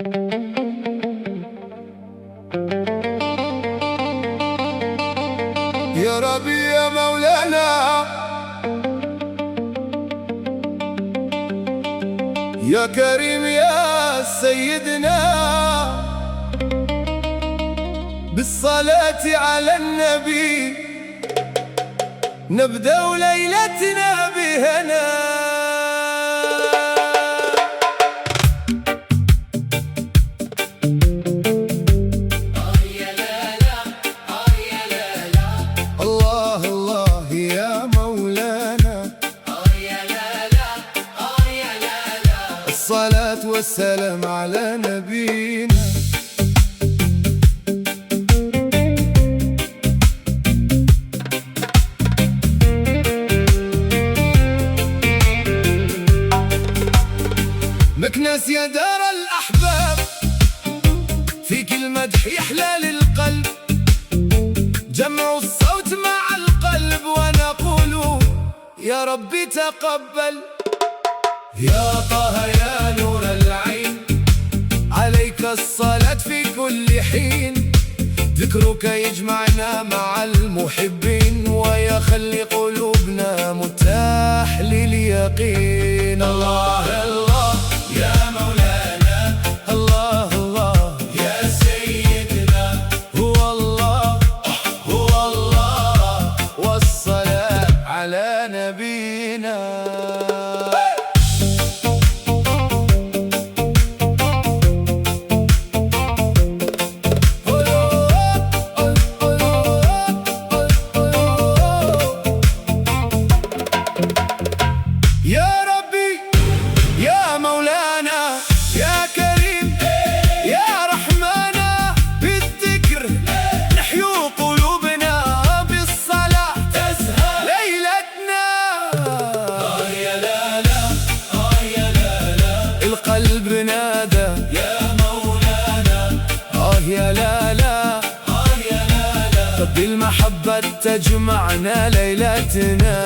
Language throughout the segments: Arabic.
يا ربي يا مولانا، يا كريم يا سيدنا، بالصلاة على النبي نبدأ ليلتنا بهنا. الله الله يا مولانا، الصلاة والسلام على نبينا. مكناس يا دار الأحباب، فيك المدح يحلى للقلب، جمع الصوت مع القلب ونقول يا ربي تقبل. يا طه يا نور العين، عليك الصلاة في كل حين، ذكرك يجمعنا مع المحبين ويخلي قلوبنا متاح لليقين. الله الله يا مولانا، الله الله يا سيدنا، هو الله هو الله، والصلاة على نبينا. القلب نادى يا مولانا، يا لا لا يا لا لا، بالمحبة تجمعنا ليلتنا.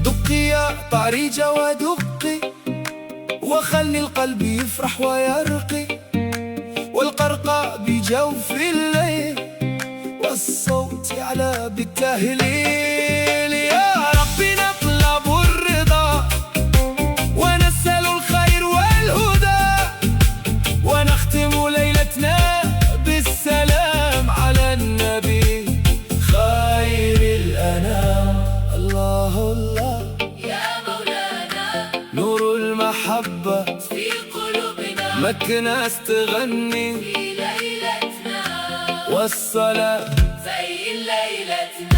دقي يا طريجة ودقي، وخلي القلب يفرح ويرقي، والقرقاء بجوف الليل، والصوت يعلى بالتهليل. يا ربي نطلب الرضا، ونسأل الخير والهدى، ونختم ليلتنا بالسلام على النبي خير الأنام. الله الله يا مولانا، نور المحبة في قلوبنا، مكناس تغني في ليلتنا، والصلاة زي ليلتنا.